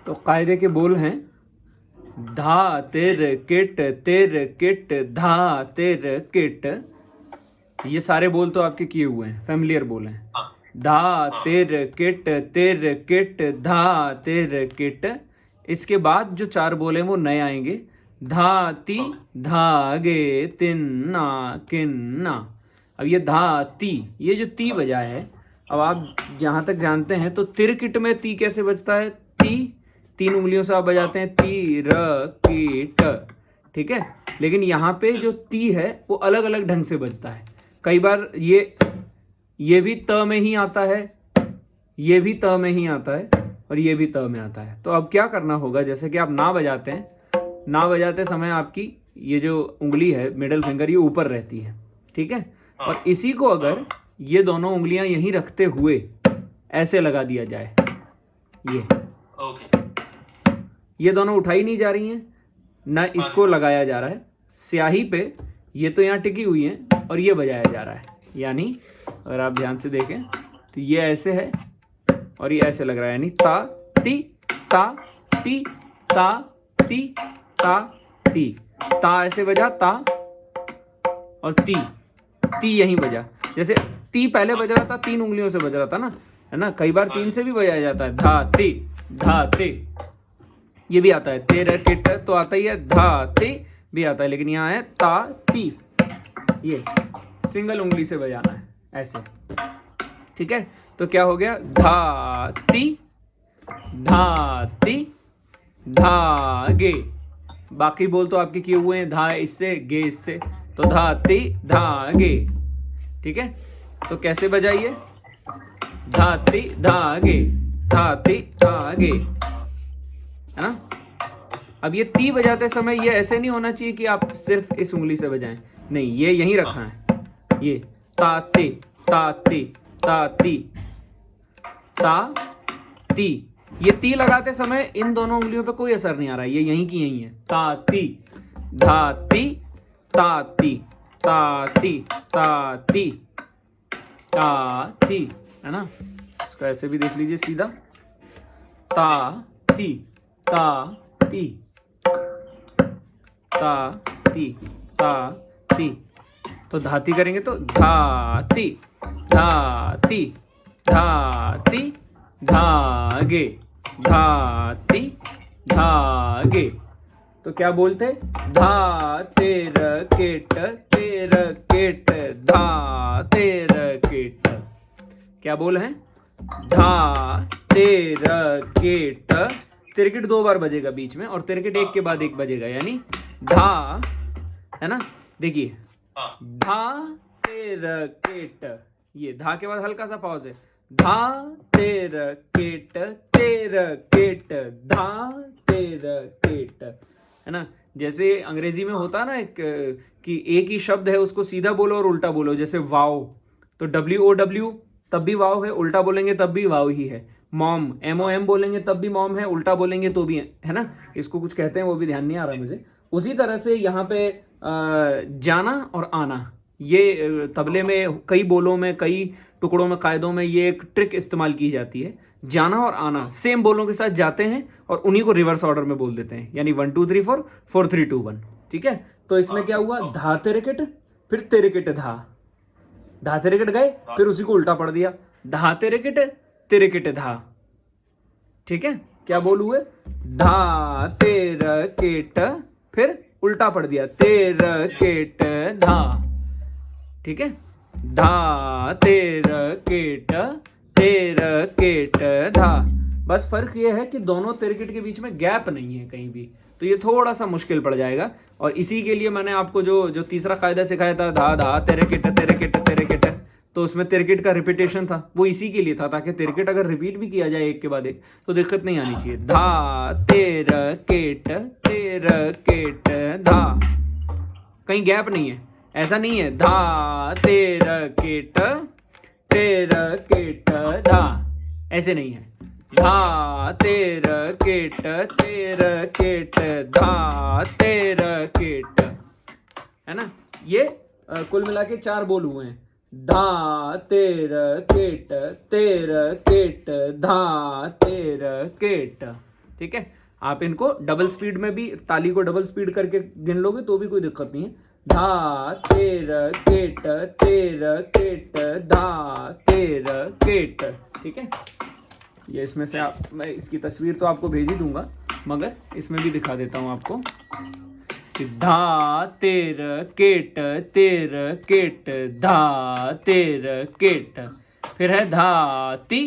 तो कायदे के बोल हैं धा तिर किट धा तिर किट। ये सारे बोल तो आपके किए हुए हैं, फेमिलियर बोल हैं। धा तिर किट धा तिर किट। इसके बाद जो चार बोल हैं वो नए आएंगे। धाती धागे तिन्ना किन्ना। अब ये धाती, ये जो ती बजा है, अब आप जहां तक जानते हैं तो तिरकिट में ती कैसे बजता है? ती तीन उंगलियों से आप बजाते हैं, ती र की ट, ठीक है। लेकिन यहाँ पे जो ती है वो अलग अलग ढंग से बजता है। कई बार ये भी त में ही आता है, ये भी त में ही आता है, और ये भी त में आता है। तो अब क्या करना होगा, जैसे कि आप ना बजाते हैं, ना बजाते समय आपकी ये जो उंगली है मिडिल फिंगर ये ऊपर रहती है, ठीक है। और इसी को अगर ये दोनों उंगलियां यहीं रखते हुए ऐसे लगा दिया जाए, ये दोनों उठाई नहीं जा रही हैं, ना इसको लगाया जा रहा है। स्याही पे ये तो यहाँ टिकी हुई है और ये बजाया जा रहा है। यानी अगर आप ध्यान से देखें तो ये ऐसे है और ये ऐसे लग रहा है, यानी ता ती ता ती ता ती ता ती। ता ऐसे बजा, ता और ती यहीं बजा। जैसे ती पहले बज रहा था, तीन उंगलियों से बज रहा था ना, है ना। कई बार तीन से भी बजाया जाता है, धा ती। ये भी आता है, तेरे किट तो आता ही है, धा ती भी आता है, लेकिन यहाँ है ता ती। ये सिंगल उंगली से बजाना है ऐसे, ठीक है। तो क्या हो गया, धाती धागे। बाकी बोल तो आपके किए हुए हैं, धा इससे गे इससे, तो धाती धागे, ठीक है। तो कैसे बजाइए, धाती धागे है ना। अब ये ती बजाते समय ये ऐसे नहीं होना चाहिए कि आप सिर्फ इस उंगली से बजाएं, नहीं, ये यहीं रखना है। ये ताती ये ती लगाते समय इन दोनों उंगलियों पे कोई असर नहीं आ रहा है, ये यहीं की यहीं है। ताती धाती ताती है ना। इसको ऐसे भी देख लीजिए, सीधा ताती तो धाती करेंगे तो धाती धागे धागे। तो क्या बोलते, धा तेर केट धा तेर केट। क्या बोल है, धा तेर केट। तिरकिट दो बार बजेगा बीच में, और तिरकिट एक के बाद एक बजेगा, यानी धा, है ना। देखिए, धा तेर केट, ये धा के बाद हल्का सा पॉज है, धा तेर केट धा तेर केट, है ना। जैसे अंग्रेजी में होता है ना कि एक ही शब्द है, उसको सीधा बोलो और उल्टा बोलो। जैसे वाव, तो WOW तब भी वाव है, उल्टा बोलेंगे तब भी वाव ही है। मॉम, MOM बोलेंगे तब भी मॉम है, उल्टा बोलेंगे तो भी है ना। इसको कुछ कहते हैं, वो भी ध्यान नहीं आ रहा मुझे। उसी तरह से यहाँ पे जाना और आना, ये तबले में कई बोलों में, कई टुकड़ों में, कायदों में ये एक ट्रिक इस्तेमाल की जाती है। जाना और आना सेम बोलों के साथ जाते हैं और उन्हीं को रिवर्स ऑर्डर में बोल देते हैं, यानी 1 2 3 4 4 3 2 1, ठीक है। तो इसमें क्या हुआ, धा तिरकिट, फिर तिरकिट धा तिरकिट गए, फिर उसी को उल्टा पढ़ दिया, धा तिरकिट धा, ठीक है। क्या बोल हुए, धा तिरकिट, फिर उल्टा पढ़ दिया, तिरकिट धा, ठीक है। धा तिरकिट धा। बस फर्क ये है कि दोनों तिरकिट के बीच में गैप नहीं है कहीं भी, तो ये थोड़ा सा मुश्किल पड़ जाएगा। और इसी के लिए मैंने आपको जो तीसरा कायदा सिखाया था, धा तिरकिट, तो उसमें तिरकिट का रिपीटेशन था, वो इसी के लिए था, ताकि तिरकिट अगर रिपीट भी किया जाए एक के बाद एक तो दिक्कत नहीं आनी चाहिए। धा तिरकिट धा, कहीं गैप नहीं है, ऐसा नहीं है धा तिरकिट धा, ऐसे नहीं है। धा तिरकिट धा तिरकिट, है ना। ये कुल मिला के 4 बोल हुए हैं, धा तिरकिट धा तिरकिट, ठीक है, आप इनको डबल स्पीड में भी, ताली को डबल स्पीड करके गिन लोगे तो भी कोई दिक्कत नहीं है। धा तेर केट, तेर केट, धा तेर केट। ठीक है, ये इसमें से मैं इसकी तस्वीर तो आपको भेज ही दूंगा, मगर इसमें भी दिखा देता हूं आपको कि धा तेर केट, तेर केट, धा तेर केट। फिर है धाती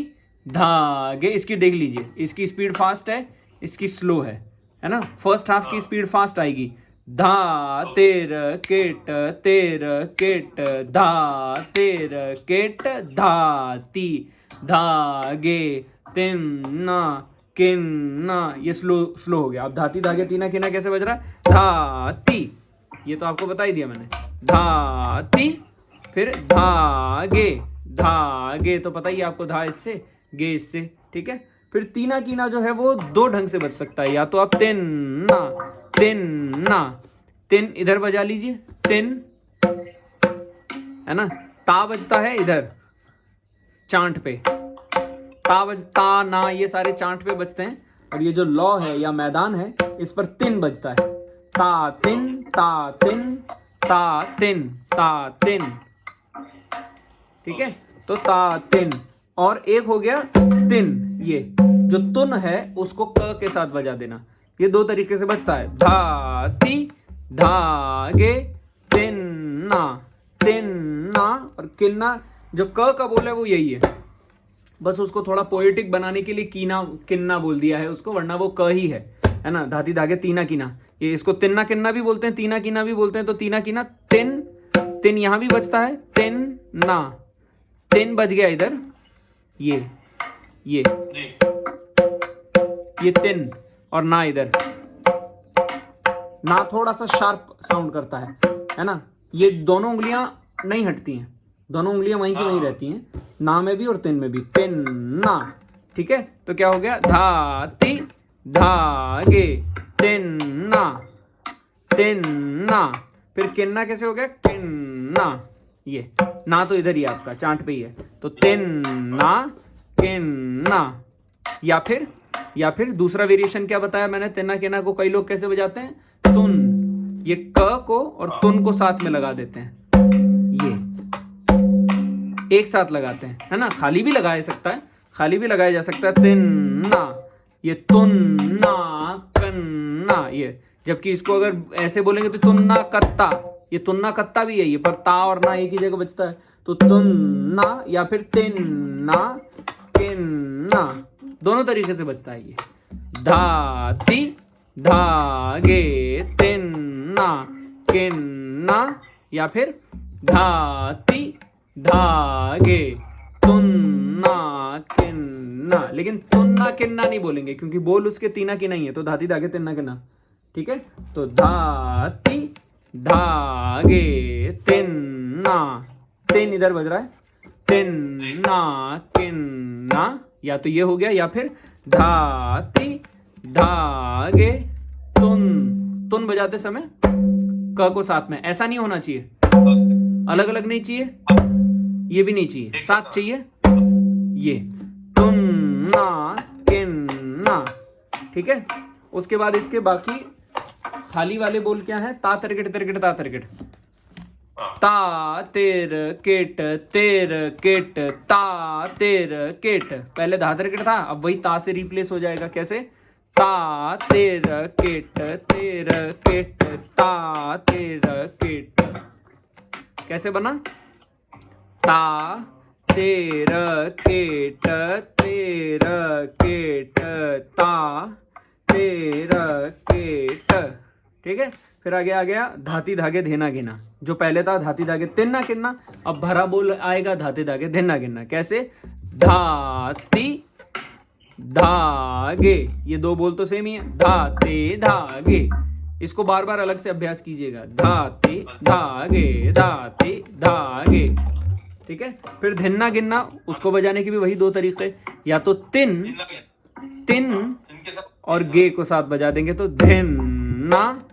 धागे, इसकी देख लीजिए, इसकी स्पीड फास्ट है, इसकी स्लो है ना। फर्स्ट हाफ की स्पीड फास्ट आएगी, धा तेर केट, तेर केट, धा तेर केट, धाती धागे तिन्ना किन्ना। ये स्लो हो गया। अब धाती धागे तीना किन्ना कैसे बज रहा है, धाती, ये तो आपको बता ही दिया मैंने, धाती, फिर धागे, धागे तो पता ही आपको, धा इससे, गे इससे। ठीक है, फिर तीना कीना जो है वो दो ढंग से बज सकता है, या तो आप तिन्ना, तिन्ना, तिन इधर बजा लीजिए, तिन, है ना। ता बजता है इधर चांट पे, ता बजता ना, ये सारे चांट पे बजते हैं। और ये जो लौ है या मैदान है, इस पर तिन बजता है, ता तिन, ता तिन, ता तिन, ता तिन। ठीक है, तो ता तिन। और एक हो गया तिन, ये जो तुन है उसको क के साथ बजा देना। ये दो तरीके से बजता है, धाती धागे तिन्ना, तिन्ना। और किन्ना, जो क का बोल है वो यही है, बस उसको थोड़ा पोएटिक बनाने के लिए कीना किन्ना बोल दिया है उसको, वरना वो क ही है ना। धाती धागे तीना कीना, ये इसको तिन्ना किन्ना भी बोलते हैं, तीना कीना भी बोलते हैं। तो तीना कीना, तिन, तिन यहां भी बजता है, तिन ना, तिन बज गया इधर, ये तिन, और ना इधर, ना थोड़ा सा शार्प साउंड करता है ना। ये दोनों उंगलियां नहीं हटती हैं, दोनों उंगलियां वहीं की वहीं रहती हैं, ना में भी और तिन में भी, तिन ना। ठीक है, तो क्या हो गया, धाती धागे तिन्ना, तिन्ना। फिर किन्ना कैसे हो गया, किन्ना, ये ना तो इधर ही आपका चांट पे ही है, तो तिन्ना किन्ना। या फिर दूसरा वेरिएशन क्या बताया मैंने, तिन्ना किन्ना को कई लोग कैसे बजाते हैं, तुन, ये क को और तुन को साथ में लगा देते हैं, ये एक साथ लगाते हैं, है ना। खाली भी लगाया सकता है, खाली भी लगाया जा सकता है, तिन्ना, ये तुन्ना कन्ना। ये जबकि इसको अगर ऐसे बोलेंगे तो तुन्ना कत्ता, ये तुन्ना कत्ता भी है ये, पर ता और ना एक ही जगह बचता है, तो तुन्ना या फिर तिन्ना किन्ना, दोनों तरीके से बचता है ये। धाती धागे तिन्ना किन्ना, या फिर धाती धागे तुन्ना किन्ना। लेकिन तुन्ना किन्ना नहीं बोलेंगे, क्योंकि बोल उसके तीना की नहीं है, तो धाती धागे तिन्ना किन्ना। ठीक है, तो धाती धागे तिन्ना, तिन इधर बज रहा है, तिन्ना किन्ना, या तो ये हो गया, या फिर धाती धागे तुन बजाते समय क को साथ में, ऐसा नहीं होना चाहिए, अलग अलग नहीं चाहिए, ये भी नहीं चाहिए, साथ चाहिए, ये तुन्ना किन्ना। ठीक है, उसके बाद इसके बाकी खाली वाले बोल क्या है, ता तरकिट तरकिट ता तरकिट, ता तेर केट, तेर केट, ता तेर केट। पहले धा तरकिट था, अब वही ता से रिप्लेस हो जाएगा, कैसे, ता तेर केट, तेर केट, ता तेर केट। कैसे बना, ता तेर केट, तेर केट, ता तेर केट। ठीक है, फिर आगे आ गया धाती धागे धेना गिना, जो पहले था धाती धागे तिन्ना किन्ना, अब भरा बोल आएगा धाती धागे धेना गिना। कैसे, धाती धागे, ये दो बोल तो सेम ही है, धाते धागे, इसको बार बार अलग से अभ्यास कीजिएगा, धाते धागे, धाते धागे। ठीक है, फिर धिन्ना गिन्ना, उसको बजाने के भी वही दो तरीके, या तो तिन, तिन और गे को साथ बजा देंगे तो धिन्ना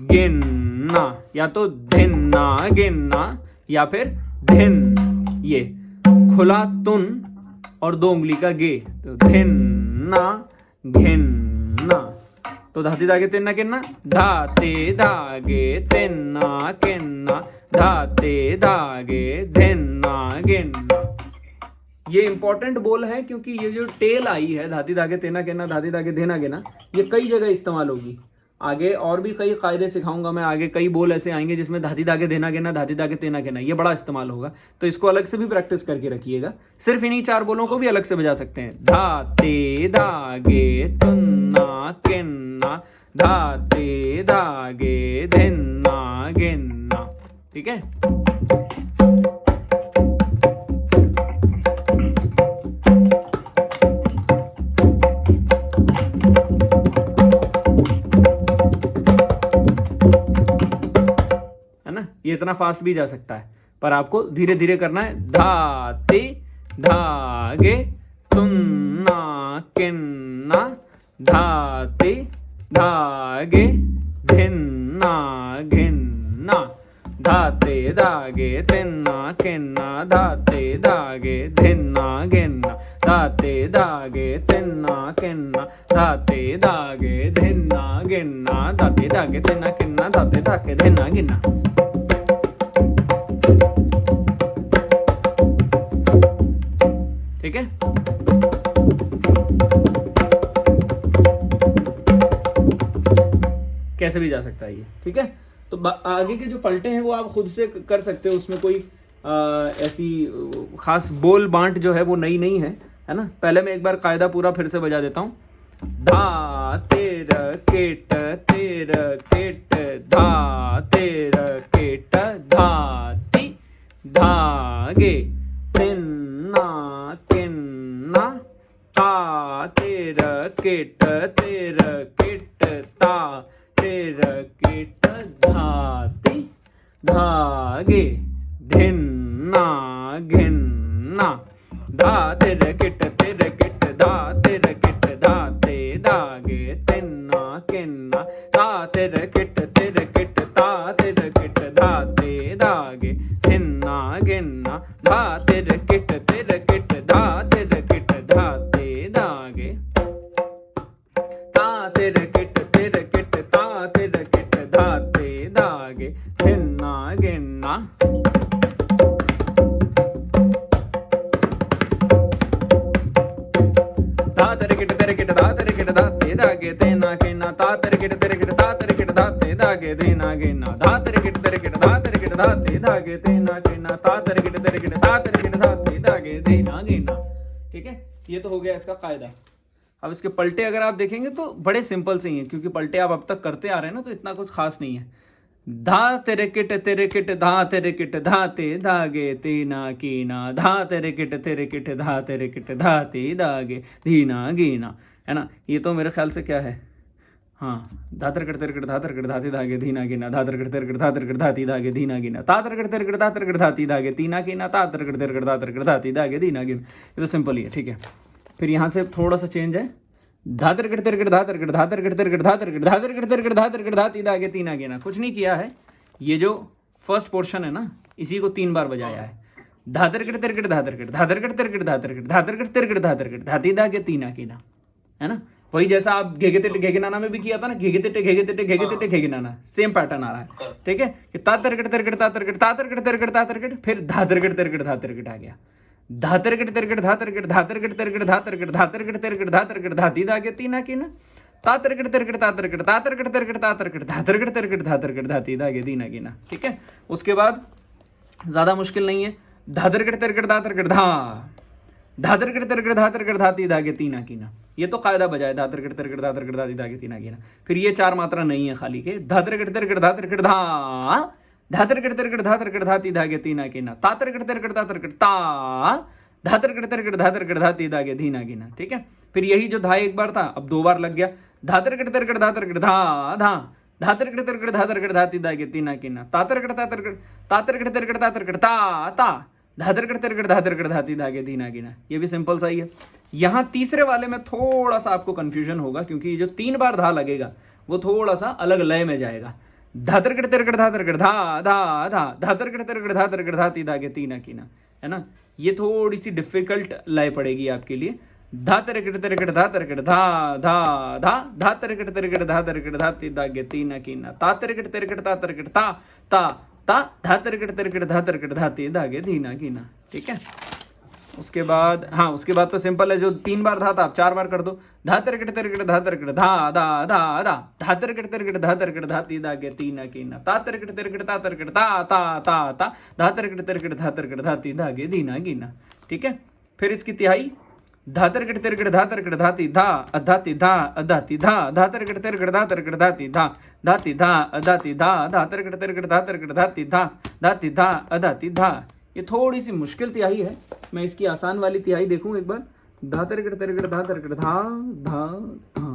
गिन्ना, या तो धिन्ना गिन्ना, या फिर धिन, ये खुला तुन और दो उंगली का गे, तो धिन्ना घिन्ना। तो धाती धागे तेना किन्ना, धाते धागे तेना किन्ना, धाते धागे धिन्ना गिन्ना। ये इंपॉर्टेंट बोल है क्योंकि ये जो टेल आई है धाती धागे तेना किन्ना, धाती धागे धिना गिना, ये कई जगह इस्तेमाल होगी। आगे और भी कई कायदे सिखाऊंगा मैं, आगे कई बोल ऐसे आएंगे जिसमें धाती धागे देना गिना, धाती धागे तेना गिना, ये बड़ा इस्तेमाल होगा। तो इसको अलग से भी प्रैक्टिस करके रखिएगा। सिर्फ इन्हीं 4 बोलों को भी अलग से बजा सकते हैं, धाते धागे तुन्ना किन्ना, धाते धागे धिन्ना गिन्ना। ठीक है, ये इतना फास्ट भी जा सकता है, पर आपको धीरे धीरे करना है। धाते धागे तुन्ना किन्ना, धाते धागे धिन्ना गिन्ना, धाते धागे तिन्ना किन्ना, धाते धागे धिन्ना गिन्ना, धाते धागे तिन्ना किन्ना, धाते धागे धिन्ना गिन्ना, धाते धागे तिन्ना किन्ना, धाते धागे धिन्ना गिन्ना। ठीक है, कैसे भी जा सकता है ये। ठीक है, तो आगे के जो पलटे हैं वो आप खुद से कर सकते हो, उसमें कोई ऐसी खास बोल बांट जो है वो नई नहीं है, है ना। पहले मैं एक बार कायदा पूरा फिर से बजा देता हूँ। धा तेर केट तेर केट, धा तेर केट धाती धागे तिन्ना किन्ना, ता तेर केट तेर केट, ता तेर केट धाती धागे धिन्ना गिन्ना, धा तेर केट तेर केट, धा तेर केट धाते धागे तिन्ना किन्ना, ता तेर केट तेर केट, ता तेर केट धाते धागे धिन्ना गिन्ना, धा तेर केट तेर केट, धा तेर केट धाते धागे, ता तेर केट तेर केट, ता तेर केट धाते धागे धिन्ना गिन्ना। धा तेर केट तेर केट, धा तेर केट धाते धागे तेना किन्ना, ता तेर केट तेर केट, ता तेर केट धाते धागे धिन्ना गिन्ना, धा तेर केट तेर केट, धा तेर केट धाते धागे तेना किन्ना, ता तेर केट तेर केट, ता तेर केट धाते धागे धिन्ना गिन्ना। ठीक है, ये तो हो गया इसका कायदा। अब इसके पलटे अगर आप देखेंगे तो बड़े सिंपल से ही हैं, क्योंकि पलटे आप अब तक करते आ रहे हैं ना, तो इतना कुछ खास नहीं है। धा तेरे किट तेरे किट, धा तेरे किट धाते धागे तीना कीना, धा तेरे किट तेरे किट, धा तेरे किट धाते धागे धीना गीना, है ना। ये तो मेरे ख्याल से क्या है, हाँ, धातर कट तेरे कट धातर कट धाते धागे धीना गिना, धातर कट तेरे कट धातर कट धाती धागे धीना गिना, तातर कट तेरे कट धातर कट धाती धागे तीना कीना, तातर कट तेरे कट धातर कट धाती धागे धीना गिना। ये तो सिंपल ही है। ठीक है, फिर यहाँ से थोड़ा सा चेंज है। धातर कट तेरे कट धातर कट धातर कट तेरे कट धातर कट धातर कट तेरे कट धातर कट धाती धागे तीना गिना। कुछ नहीं किया है, ये जो फर्स्ट पोर्शन है ना, इसी को 3 बार बजाया है। धातर कट तेरे कट धातर कट, धातर कट तेरे कट धातर कट, धातर कट तेरे कट धातर कट धाती धागे तीना कीना, है ना। वही जैसा आप घेगे तेटे घेगे नाना में भी किया था ना, घेगे तेटे घेगे तेटे घेगे तेटे घेगे नाना, सेम पैटर्न आ रहा है। ठीक है, कि तातर कट तेरे कट तातर कट, तातर कट तेरे कट तातर कट, फिर धातर कट तेरे कट धातर कट आ गया। धातर कट तेरे कट धातर कट, धातर कट तेरे कट धातर कट, धातर कट तेरे कट धातर कट धाती धागे तीना कीना, तातर कट तेरे कट तातर कट, तातर कट तेरे कट तातर कट, धातर कट तेरे कट धातर कट धाती धागे तीना कीना। ठीक है, उसके बाद ज्यादा मुश्किल नहीं है। धातर कट तेरे कट धातर कट, धा धातर कट तेरे कट धातर कट धाती धागे तीना कीना। ये तो कायदा बजाए, धातर कट तेरे कट धातर कट धाती धागे तीना कीना। फिर ये 4 मात्रा नहीं है खाली के, धातर कट तेरे कट धातर कट, धा धातर कट तेरे कट धातर कट धाती धागे तीना कीना, तातर कट तेरे कट तातर कट, ता धातर कट तेरे कट धातर कट धाती धागे धीना कीना। ठीक है, फिर यही जो धा एक बार था अब 2 बार लग गया। धातर कट तेरे कट धातर कट, धा धा धातर कट तेरे कट धातर कट धाती धागे तीना कीना, तातर कट तातर कट, तातर कट तेरे कट तातर कट, ता ता धातर कट तेरे कट धातर कट धाती धागे धीना कीना। ये भी सिंपल सा ही है। यहाँ तीसरे वाले में थोड़ा सा आपको कंफ्यूजन होगा, क्योंकि जो 3 बार धा लगेगा वो थोड़ा सा अलग लय में जाएगा। धातर कट तेरे कट धातर कट, धा धा धा धातर कट तेरे कट धातर कट धाती धागे तीना कीना, है ना। ये थोड़ी सी डिफिकल्ट लय पड़ेगी आपके लिए। धा तिरकिट तिरकिट धा तिरकिट धा धा धा धा तिरकिट तिरकिट धा तिरकिट धा ती दागे तीना कीना ता तिरकिट तिरकिट ता तिरकिट ता ता ता धा तिरकिट तिरकिट धा तिरकिट धा ती दागे धीना कीना। ठीक है, उसके बाद हाँ उसके बाद तो सिंपल है, जो 3 बार धा था आप 4 बार कर दो। धा तिरकिट तिरकिट धा तिरकिट धा धा धा धा धा तिरकिट तिरकिट धा तिरकिट धा ती दागे तीना कीना ता तिरकिट तिरकिट ता तिरकिट ता ता ता ता धा तिरकिट तिरकिट धा तिरकिट धा ती दागे धीना कीना। ठीक है, फिर इसकी तिहाई धा तिरकिट तिरकिट धा तिरकिट धाती धा अधाती धा अधाती धा धा तिरकिट तिरकिट धा तिरकिट धाती धा धाती धा अधाती धा धा तिरकिट तिरकिट धा तिरकिट धाती धा धाती धा अधाती धा। ये थोड़ी सी मुश्किल तिहाई है, मैं इसकी आसान वाली तिहाई देखूं एक बार। धा तिरकिट तिरकिट धा तिरकिट धा धा धा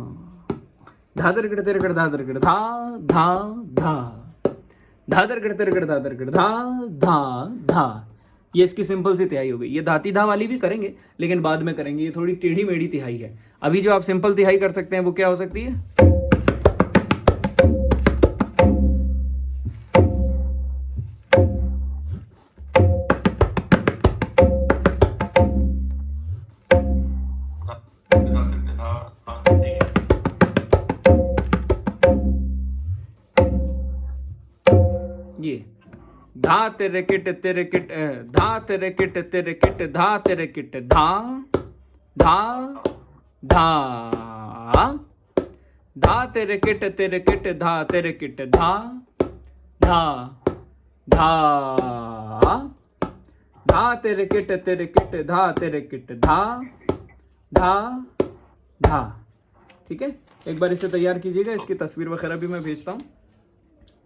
धा तिरकिट तिरकिट धा तिरकिट धा धा धा धा तिरकिट तिरकिट धा तिरकिट धा धा धा। ये इसकी सिंपल सी तिहाई हो गई। ये धाती धा वाली भी करेंगे लेकिन बाद में करेंगे, ये थोड़ी टेढ़ी मेढ़ी तिहाई है। अभी जो आप सिंपल तिहाई कर सकते हैं वो क्या हो सकती है? ये धा तेरे किट धा तेरे किट धा तेरे किट धा धा धा धा तेरे किट धा तेरे किट धा धा धा धा तेरे किट धा तेरे किट धा धा धा। ठीक है, एक बार इसे तैयार कीजिएगा, इसकी तस्वीर वगैरह भी मैं भेजता हूँ।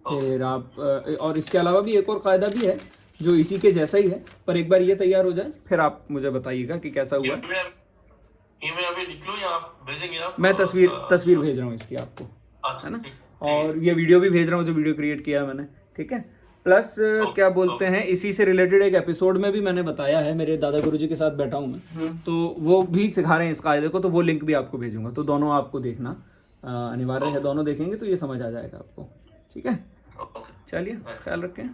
फिर आप और इसके अलावा भी एक और कायदा भी है जो इसी के जैसा ही है, पर एक बार ये तैयार हो जाए फिर आप मुझे बताइएगा कि कैसा हुआ। ईमेल अभी लिख लो या आप भेजेंगे? आप मैं तस्वीर भेज रहा हूँ इसकी आपको, है ना, और ये वीडियो भी भेज रहा हूँ जो वीडियो क्रिएट किया है मैंने। ठीक है, प्लस क्या बोलते हैं, इसी से रिलेटेड एक एपिसोड में भी मैंने बताया है, मेरे दादा गुरुजी के साथ बैठा हूँ मैं, तो वो भी सिखा रहे हैं इस कायदे को, तो वो लिंक भी आपको भेजूंगा, तो दोनों आपको देखना अनिवार्य है, दोनों देखेंगे तो ये समझ आ जाएगा आपको। ठीक है, चलिए ख्याल रखें।